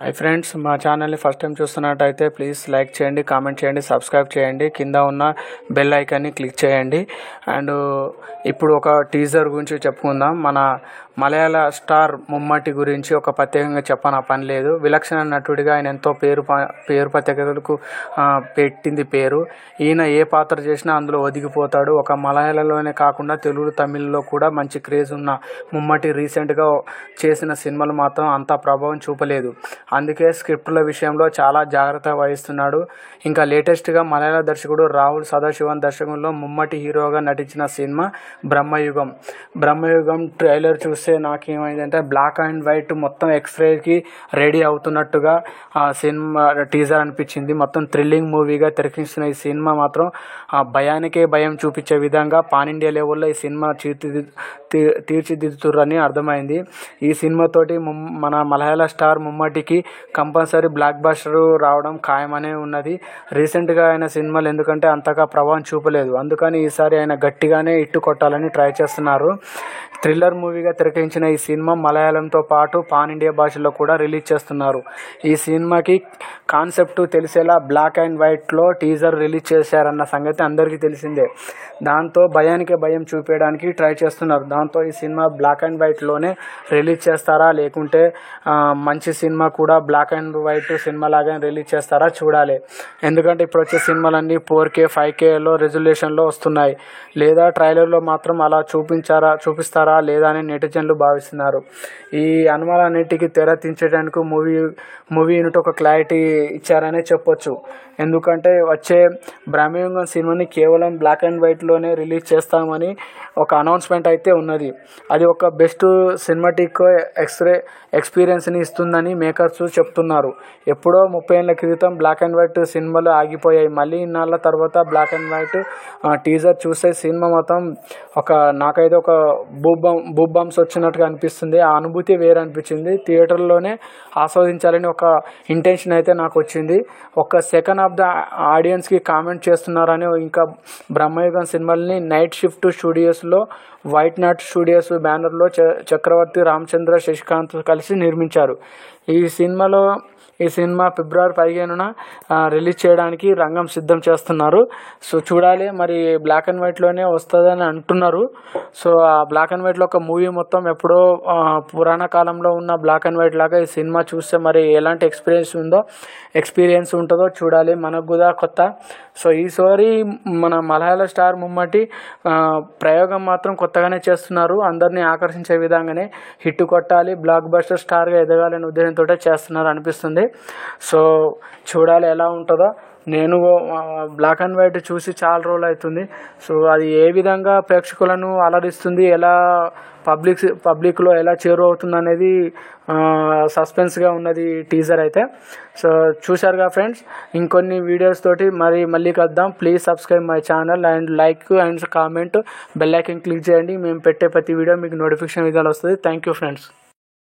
Hi friends, మా ఛానల్ని first time చూస్తున్నట్టయితే ప్లీజ్ లైక్ చేయండి, కామెంట్ చేయండి, సబ్స్క్రైబ్ చేయండి, కింద ఉన్న బెల్ ఐకాన్ని క్లిక్ చేయండి. అండ్ ఇప్పుడు ఒక టీజర్ గురించి చెప్పుకుందాం. మన మలయాళ స్టార్ ముమ్మటి గురించి ఒక ప్రత్యేకంగా చెప్పన పని లేదు. విలక్షణ నటుడిగా ఆయన ఎంతో పేరు ప్రత్యేకతలకు పెట్టింది పేరు. ఈయన ఏ పాత్ర చేసినా అందులో ఒదిగిపోతాడు. ఒక మలయాళంలోనే కాకుండా తెలుగు, తమిళ్లో కూడా మంచి క్రేజ్ ఉన్న ముమ్మటి రీసెంట్గా చేసిన సినిమాలు మాత్రం అంత ప్రభావం చూపలేదు. అందుకే స్క్రిప్టుల విషయంలో చాలా జాగ్రత్త వహిస్తున్నాడు. ఇంకా లేటెస్ట్గా మలయాళ దర్శకుడు రాహుల్ సదాశివన్ దర్శకంలో ముమ్మటి హీరోగా నటించిన సినిమా బ్రహ్మయుగం ట్రైలర్ చూస్తే నాకేమైందంటే బ్లాక్ అండ్ వైట్ మొత్తం ఎక్స్రేకి రెడీ అవుతున్నట్టుగా ఆ సినిమా టీజర్ అనిపించింది. మొత్తం థ్రిల్లింగ్ మూవీగా తెరకెక్కిస్తున్న ఈ సినిమా మాత్రం భయానికే భయం చూపించే విధంగా పాన్ ఇండియా లెవెల్లో ఈ సినిమా తీర్చిదిద్దుతుర్రని అర్థమైంది. ఈ సినిమాతోటి మన మలయాళ స్టార్ ముమ్మటికి కంపల్సరీ బ్లాక్ బస్టర్ రావడం ఖాయమనే ఉన్నది. రీసెంట్గా ఆయన సినిమాలు ఎందుకంటే అంతగా ప్రభావం చూపలేదు, అందుకని ఈసారి ఆయన గట్టిగానే ఇట్టు కొట్టాలని ట్రై చేస్తున్నారు. థ్రిల్లర్ మూవీగా తెరకెక్కించిన ఈ సినిమా మలయాళంతో పాటు పాన్ ఇండియా భాషలో కూడా రిలీజ్ చేస్తున్నారు. ఈ సినిమాకి కాన్సెప్ట్ తెలిసేలా బ్లాక్ అండ్ వైట్లో టీజర్ రిలీజ్ చేశారన్న సంగతి అందరికీ తెలిసిందే. దాంతో భయానికే భయం చూపించడానికి ట్రై చేస్తున్నారు. దాంతో ఈ సినిమా బ్లాక్ అండ్ వైట్లోనే రిలీజ్ చేస్తారా, లేకుంటే మంచి సినిమా కూడా బ్లాక్ అండ్ వైట్ సినిమా లాగానే రిలీజ్ చేస్తారా చూడాలి. ఎందుకంటే ఇప్పుడు వచ్చే సినిమాలన్నీ 4K 5Kలో రెజల్యూషన్లో వస్తున్నాయి. లేదా ట్రైలర్లో మాత్రం అలా చూపిస్తారా లేదా అని నెటిజన్లు భావిస్తున్నారు. ఈ అనుమానాన్నింటికి తెర తీయించడానికి మూవీ యూనిట్ ఒక క్లారిటీ ఇచ్చారనే చెప్పొచ్చు. ఎందుకంటే వచ్చే బ్రహ్మయుగం సినిమాని కేవలం బ్లాక్ అండ్ వైట్లోనే రిలీజ్ చేస్తామని ఒక అనౌన్స్మెంట్ అయితే ఉన్నది. అది ఒక బెస్ట్ సినిమాటిక్ ఎక్స్పీరియన్స్ని ఇస్తుందని మేకర్స్ చెప్తున్నారు. ఎప్పుడో 30 ఏళ్ల క్రితం బ్లాక్ అండ్ వైట్ సినిమాలు ఆగిపోయాయి. మళ్ళీ ఇన్నాళ్ళ తర్వాత బ్లాక్ అండ్ వైట్ టీజర్ చూసే సినిమా మొత్తం నాకైతే ఒక బూబంప్స్ వచ్చినట్టుగా అనిపిస్తుంది. ఆ అనుభూతి వేరే అనిపించింది. థియేటర్లోనే ఆస్వాదించాలని ఒక ఇంటెన్షన్ అయితే నాకు వచ్చింది. ఒక సెకండ్ ఆఫ్ ద ఆడియన్స్కి కామెంట్ చేస్తున్నారని. ఇంకా బ్రహ్మయుగం సినిమాలని నైట్ షిఫ్ట్ స్టూడియోస్లో వైట్ నాట్ స్టూడియోస్ బ్యానర్లో చక్రవర్తి, రామచంద్ర, శశికాంత్ కలిసి నిర్మించారు. ఈ సినిమా ఫిబ్రవరి 15న రిలీజ్ చేయడానికి రంగం సిద్ధం చేస్తున్నారు. సో చూడాలి, మరి బ్లాక్ అండ్ వైట్లోనే వస్తుందని అంటున్నారు. సో ఆ బ్లాక్ అండ్ వైట్లో ఒక మూవీ మొత్తం ఎప్పుడో పురాణ కాలంలో ఉన్న బ్లాక్ అండ్ వైట్ లాగా ఈ సినిమా చూస్తే మరి ఎలాంటి ఎక్స్పీరియన్స్ ఉంటుందో చూడాలి. మనకు కూడా కొత్త. సో ఈసారి మన మలయాళ స్టార్ ముమ్మటి ప్రయోగం మాత్రం కొత్తగానే చేస్తున్నారు. అందరినీ ఆకర్షించే విధంగానే హిట్ కొట్టాలి, బ్లాక్ బస్టర్ స్టార్గా ఎదగాలనే ఉద్దేశంతో చేస్తున్నారు అనిపిస్తుంది. సో చూడాలి ఎలా ఉంటుందో. నేను బ్లాక్ అండ్ వైట్ చూసి చాలా రోజులు అవుతుంది. సో అది ఏ విధంగా ప్రేక్షకులను అలరిస్తుంది, ఎలా పబ్లిక్లో ఎలా చేరువవుతుంది అనేది సస్పెన్స్గా ఉన్నది టీజర్ అయితే. సో చూశారుగా ఫ్రెండ్స్, ఇంకొన్ని వీడియోస్ తోటి మళ్ళీ కలుద్దాం. Please subscribe my channel and like and comment, bell icon click చేయండి. మేము పెట్టే ప్రతి వీడియో మీకు నోటిఫికేషన్ విధాలు వస్తుంది. Thank you friends.